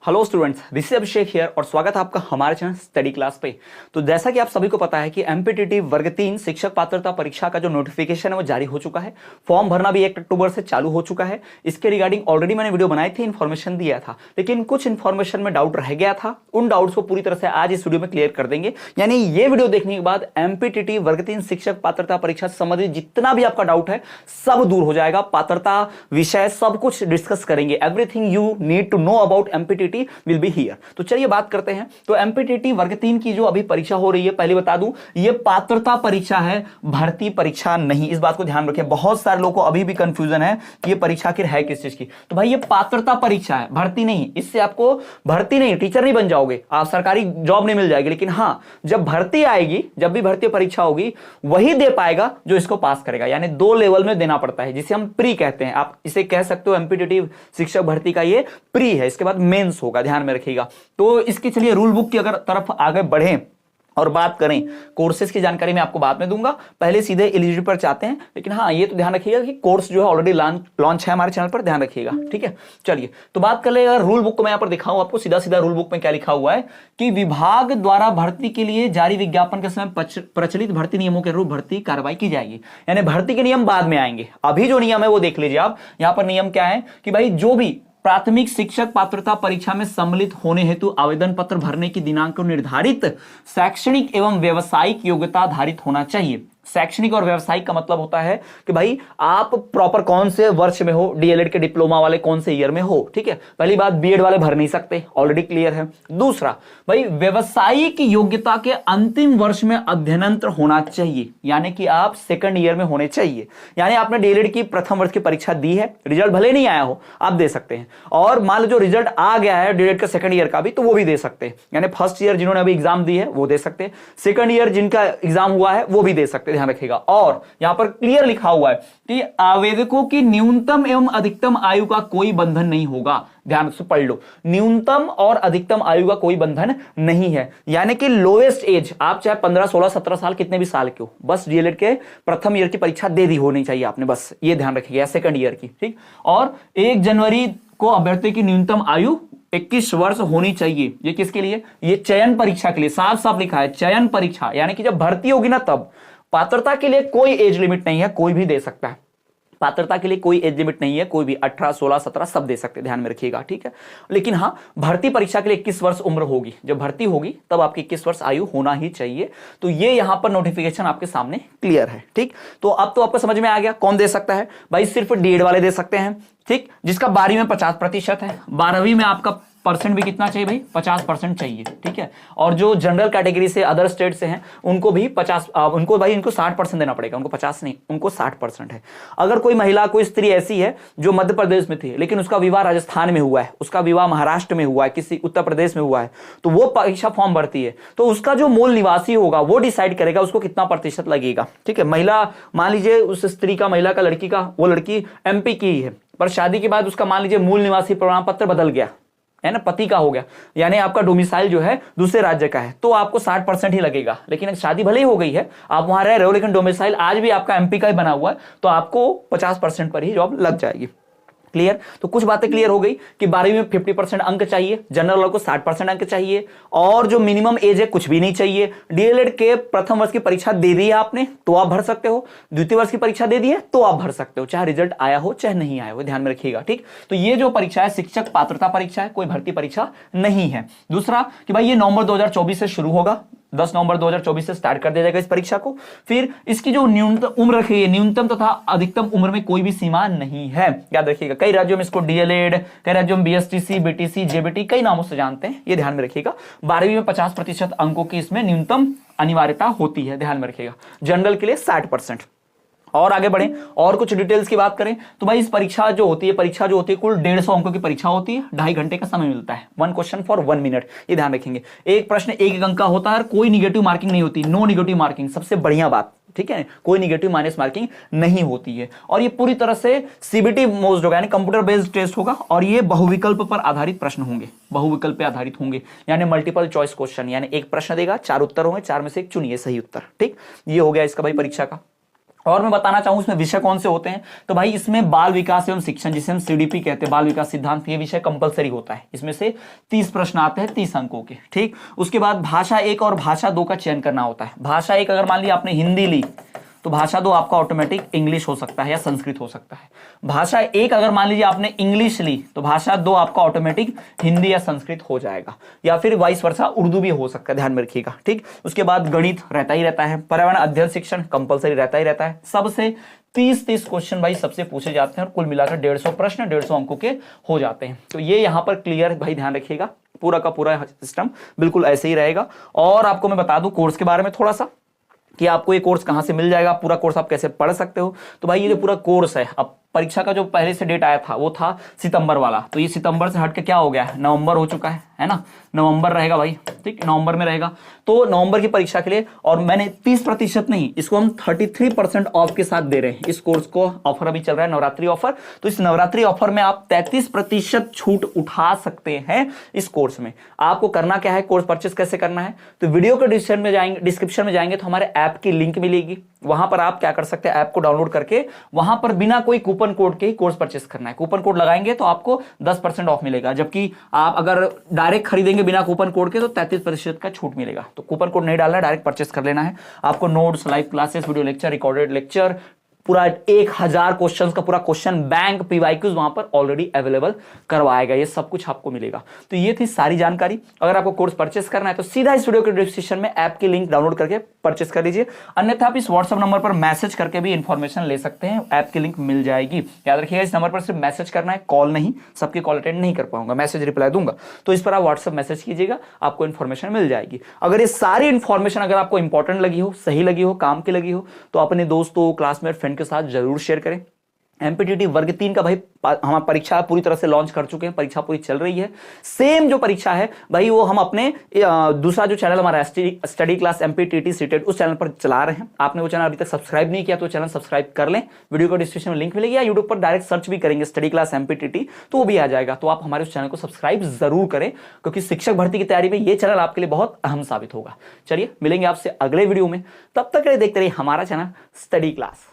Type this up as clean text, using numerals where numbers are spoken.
Hello students, this is Abhishek here और स्वागत है आपका हमारे चैनल स्टडी क्लास पे। तो जैसा कि आप सभी को पता है कि एमपीटीटी वर्ग 3 शिक्षक पात्रता परीक्षा का जो नोटिफिकेशन है वो जारी हो चुका है। फॉर्म भरना भी 1 अक्टूबर से चालू हो चुका है। इसके रिगार्डिंग ऑलरेडी मैंने वीडियो बनाई थी, इन्फॉर्मेशन दिया था, लेकिन कुछ इन्फॉर्मेशन में डाउट रह गया था। उन डाउट्स को पूरी तरह से आज इस वीडियो में क्लियर कर देंगे। यानी ये वीडियो देखने के बाद एमपीटीटी वर्ग 3 शिक्षक पात्रता परीक्षा से संबंधित जितना भी आपका डाउट है सब दूर हो जाएगा। पात्रता विषय सब कुछ डिस्कस करेंगे। Everything you need to know about MPTT will be here. तो चलिए बात करते हैं। तो एमपीटीटी वर्ग 3 की जो अभी परीक्षा हो रही है, पहले बता दूं ये पात्रता परीक्षा है, भर्ती परीक्षा नहीं। इस बात को ध्यान रखें। बहुत सारे लोगों को अभी भी कंफ्यूजन है कि ये परीक्षा आखिर है किस चीज की। तो भाई ये पात्रता परीक्षा है, भर्ती नहीं। इससे आपको भर्ती नहीं, टीचर नहीं बन जाओगे आप, सरकारी जॉब नहीं मिल जाएगी। लेकिन हां, जब भर्ती आएगी, जब भी भर्ती परीक्षा होगी, वही दे पाएगा जो इसको पास करेगा। यानी 2 लेवल में देना पड़ता है, जिसे हम प्री कहते हैं। आप इसे कह सकते हो एमपीटीटी शिक्षक भर्ती का ये प्री है। इसके बाद मेंस होगा, ध्यान में रखिएगा। तो इसकी चलिए रूल बुक की अगर तरफ आगे बढ़े और बात करें, कोर्सेज की जानकारी मैं आपको बाद में दूंगा, पहले सीधे एलिजिबिलिटी पर चाहते हैं। लेकिन हाँ, ये तो ध्यान रखिएगा कि कोर्स जो है ऑलरेडी लॉन्च है हमारे चैनल पर, ध्यान रखिएगा। ठीक है, चलिए तो बात कर ले। रूल बुक को मैं यहाँ पर दिखाऊं आपको सीधा सीधा। रूल बुक में क्या लिखा हुआ है कि विभाग द्वारा भर्ती के लिए जारी विज्ञापन के समय प्रचलित भर्ती नियमों के अनुरूप भर्ती कार्रवाई की जाएगी। यानी भर्ती के नियम बाद में आएंगे, अभी जो नियम है वो देख लीजिए आप। यहाँ पर नियम क्या है कि भाई जो भी प्राथमिक शिक्षक पात्रता परीक्षा में सम्मिलित होने हेतु आवेदन पत्र भरने की दिनांक को निर्धारित शैक्षणिक एवं व्यावसायिक योग्यता आधारित होना चाहिए। शैक्षणिक और व्यावसायिक का मतलब होता है कि भाई आप प्रॉपर कौन से वर्ष में हो, डीएलएड के डिप्लोमा वाले कौन से ईयर में हो। ठीक है, पहली बात, बीएड वाले भर नहीं सकते, ऑलरेडी क्लियर है। दूसरा भाई, व्यावसायिक योग्यता के अंतिम वर्ष में अध्ययनंतर होना चाहिए, यानी कि आप सेकंड ईयर में होने चाहिए। यानी आपने डीएलएड की प्रथम वर्ष की परीक्षा दी है, रिजल्ट भले नहीं आया हो, आप दे सकते हैं। और मान लो जो रिजल्ट आ गया है डीएलएड का सेकंड ईयर का भी, तो वो भी दे सकते हैं। यानी फर्स्ट ईयर जिन्होंने अभी एग्जाम दी है वो दे सकते हैं, सेकंड ईयर जिनका एग्जाम हुआ है वो भी दे सकते हैं, ध्यान रखिएगा। और यहां पर क्लियर लिखा हुआ है कि आवेदकों की न्यूनतम एवं अधिकतम आयु का कोई बंधन नहीं होगा। ध्यान से पढ़ लो, न्यूनतम और अधिकतम आयु का कोई बंधन नहीं है। यानी कि लोएस्ट एज आप चाहे 15, 16, 17 साल कितने भी साल के हो, बस डीएलएड के प्रथम ईयर की परीक्षा दे दी होनी चाहिए आपने, बस ये ध्यान रखिएगा, सेकंड ईयर की। ठीक, और 1 जनवरी को अभ्यर्थी की न्यूनतम आयु 21 वर्ष होनी चाहिए। ये किसके लिए? ये चयन परीक्षा के लिए, साफ साफ लिखा है चयन परीक्षा। यानी कि जब भर्ती होगी ना तब। पात्रता के लिए कोई एज लिमिट नहीं है, कोई भी दे सकता है। पात्रता के लिए कोई एज लिमिट नहीं है, कोई भी 18, 16, 17 सब दे सकते हैं, ध्यान में रखिएगा। ठीक है, लेकिन हाँ, भर्ती परीक्षा के लिए 21 वर्ष उम्र होगी। जब भर्ती होगी तब आपकी 21 वर्ष आयु होना ही चाहिए। तो ये यहां पर नोटिफिकेशन आपके सामने क्लियर है। ठीक, तो अब तो आपको समझ में आ गया कौन दे सकता है। भाई सिर्फ डीएड वाले दे सकते हैं। ठीक, जिसका 12वीं में 50% है, 12वीं में आपका परसेंट भी कितना चाहिए भाई? 50% चाहिए। ठीक है, और जो जनरल कैटेगरी से अदर स्टेट से हैं उनको भी 50, उनको भाई इनको 60% देना पड़ेगा। उनको 50 नहीं, उनको 60% है। अगर कोई महिला, कोई स्त्री ऐसी है जो मध्य प्रदेश में थी लेकिन उसका विवाह राजस्थान में हुआ है, उसका विवाह महाराष्ट्र में हुआ है, किसी उत्तर प्रदेश में हुआ है, तो वो परीक्षा फॉर्म भरती है, तो उसका जो मूल निवासी होगा वो डिसाइड करेगा उसको कितना प्रतिशत लगेगा। ठीक है, महिला मान लीजिए उस स्त्री का, महिला का, लड़की का, वो लड़की एमपी की ही है, पर शादी के बाद उसका मान लीजिए मूल निवासी प्रमाण पत्र बदल गया है ना, पति का हो गया, यानी आपका डोमिसाइल जो है दूसरे राज्य का है, तो आपको 60% ही लगेगा। लेकिन शादी भले ही हो गई है, आप वहां रह रहे हो, लेकिन डोमिसाइल आज भी आपका एमपी का ही बना हुआ है, तो आपको 50% पर ही जॉब लग जाएगी। क्लियर? तो कुछ बातें क्लियर हो गई कि 12वीं में 50% अंक चाहिए, जनरल वालों को 60% अंक चाहिए, और जो मिनिमम एज है कुछ भी नहीं चाहिए। डीएलएड के प्रथम वर्ष की परीक्षा दे दी है आपने तो आप भर सकते हो, द्वितीय वर्ष की परीक्षा दे दी है तो आप भर सकते हो, चाहे रिजल्ट आया हो चाहे नहीं आया हो, ध्यान में रखिएगा। ठीक, तो ये जो परीक्षा है शिक्षक पात्रता परीक्षा है, कोई भर्ती परीक्षा नहीं है। दूसरा कि भाई ये नवंबर 2024 से शुरू होगा, 10 नवंबर 2024 से स्टार्ट कर दिया जाएगा इस परीक्षा को। फिर इसकी जो न्यूनतम उम्र रखी है, न्यूनतम तथा अधिकतम उम्र में कोई भी सीमा नहीं है, याद रखिएगा। कई राज्यों में इसको डीएलएड, कई राज्यों में बीएसटीसी, बीटीसी, जेबीटी, कई नामों से जानते हैं, ये ध्यान में रखिएगा। 12वीं में 50% अंकों की इसमें न्यूनतम अनिवार्यता होती है, ध्यान में रखिएगा। जनरल के लिए 60%। और आगे बढ़े और कुछ डिटेल्स की बात करें तो भाई इस परीक्षा जो होती है कुल 150 अंकों की परीक्षा होती है, 2.5 घंटे का समय मिलता है। 1 क्वेश्चन फॉर 1 मिनट, ये ध्यान रखेंगे। एक प्रश्न 1 अंक का होता है, कोई निगेटिव मार्किंग नहीं होती, नो निगेटिव मार्किंग, सबसे बढ़िया बात। ठीक है, कोई निगेटिव माइनस मार्किंग नहीं होती है, और ये पूरी तरह से सीबीटी मोस्ट होगा, यानी कंप्यूटर बेस्ड टेस्ट होगा, और ये बहुविकल्प पर आधारित प्रश्न होंगे, बहुविकल्प पे आधारित होंगे, यानी मल्टीपल चॉइस क्वेश्चन, यानी एक प्रश्न देगा, 4 उत्तर होंगे, 4 में से एक चुनिए सही उत्तर। ठीक, ये हो गया इसका भाई परीक्षा का। और मैं बताना चाहूं इसमें विषय कौन से होते हैं, तो भाई इसमें बाल विकास एवं शिक्षण, जिसे हम सीडीपी कहते हैं, बाल विकास सिद्धांत, ये विषय कंपलसरी होता है। इसमें से 30 प्रश्न आते हैं 30 अंकों के, ठीक। उसके बाद भाषा 1 और भाषा 2 का चयन करना होता है। भाषा 1 अगर मान लिया आपने हिंदी ली तो भाषा 2 आपका ऑटोमेटिक इंग्लिश हो सकता है या संस्कृत हो सकता है। भाषा 1 अगर मान लीजिए आपने इंग्लिश ली तो भाषा 2 आपका ऑटोमेटिक हिंदी या संस्कृत हो जाएगा, या फिर वाइस वर्सा उर्दू भी हो सकता है, ध्यान में रखिएगा, ठीक। उसके बाद गणित रहता ही रहता है, पर्यावरण अध्ययन शिक्षण कंपलसरी रहता ही रहता है। सबसे 30 क्वेश्चन भाई सबसे पूछे जाते हैं और कुल मिलाकर 150 प्रश्न 150 अंकों के हो जाते हैं। तो ये यहां पर क्लियर भाई ध्यान रखिएगा, पूरा का पूरा सिस्टम बिल्कुल ऐसे ही रहेगा। और आपको मैं बता दूं कोर्स के बारे में थोड़ा सा, कि आपको ये कोर्स कहां से मिल जाएगा, पूरा कोर्स आप कैसे पढ़ सकते हो। तो भाई ये जो पूरा कोर्स है, अब परीक्षा का जो पहले से डेट आया था वो था सितंबर वाला, तो ये सितंबर से हट के क्या हो गया है, नवंबर हो चुका है ना, नवंबर रहेगा भाई, ठीक, नवंबर में रहेगा। तो नवंबर की परीक्षा के लिए, और मैंने 30% नहीं, इसको हम 33% ऑफ के साथ दे रहे हैं। इस कोर्स को ऑफर अभी चल रहा है, नवरात्रि ऑफर। तो इस नवरात्रि ऑफर में आप 33% छूट उठा सकते हैं इस कोर्स में। आपको करना क्या है, कोर्स परचेस कैसे करना है, तो वीडियो के डिस्क्रिप्शन में जाएंगे तो हमारे ऐप की लिंक मिलेगी, वहां पर आप क्या कर सकते हैं, ऐप को डाउनलोड करके वहां पर बिना कोई कूपन कोड के ही कोर्स परचेस करना है। कूपन कोड लगाएंगे तो आपको 10% ऑफ मिलेगा, जबकि आप अगर डायरेक्ट खरीदेंगे बिना कूपन कोड के तो 33% का छूट मिलेगा। तो कूपन कोड नहीं डालना है, डायरेक्ट परचेस कर लेना है। आपको notes, live classes, video lecture, recorded lecture, पूरा 1000 क्वेश्चंस का पूरा क्वेश्चन बैंक, पीवाईक्यूज वहां पर ऑलरेडी अवेलेबल करवाएगा, ये सब कुछ आपको मिलेगा। तो ये थी सारी जानकारी। अगर आपको कोर्स परचेस करना है तो सीधा इस वीडियो के डिस्क्रिप्शन में ऐप की लिंक डाउनलोड करके परचेस कर लीजिए, अन्यथा आप इस व्हाट्सएप नंबर पर मैसेज करके भी इंफॉर्मेशन ले सकते हैं, ऐप की लिंक मिल जाएगी। याद रखिएगा इस नंबर पर सिर्फ मैसेज करना है, कॉल नहीं, सबकी कॉल अटेंड नहीं कर पाऊंगा, मैसेज रिप्लाई दूंगा, तो इस पर आप व्हाट्सएप मैसेज कीजिएगा, आपको इन्फॉर्मेशन मिल जाएगी। अगर ये सारी इंफॉर्मेशन अगर आपको इंपॉर्टेंट लगी हो, सही लगी हो, काम की लगी हो, तो अपने दोस्तों, क्लासमेट, फ्रेंड के साथ जरूर शेयर करें। एमपीटीटी वर्ग 3 का भाई हम परीक्षा पूरी तरह से लॉन्च कर चुके हैं, परीक्षा पूरी चल रही है। सेम जो परीक्षा है भाई वो हम अपने दूसरा जो चैनल हमारा स्टडी क्लास एमपीटीटी सीटेड उस चैनल पर चला रहे हैं। आपने वो चैनल अभी तक सब्सक्राइब नहीं किया तो चैनल सब्सक्राइब कर लें, वीडियो को डिस्क्रिप्शन में लिंक मिलेगी, या यूट्यूब पर डायरेक्ट सर्च भी करेंगे स्टडी क्लास एमपीटीटी तो वो भी आ जाएगा। तो आप हमारे उस चैनल को सब्सक्राइब जरूर करें, क्योंकि शिक्षक भर्ती की तैयारी में ये चैनल आपके लिए बहुत अहम साबित होगा। चलिए मिलेंगे आपसे अगले वीडियो में, तब तक के लिए देखते रहिए हमारा चैनल स्टडी क्लास।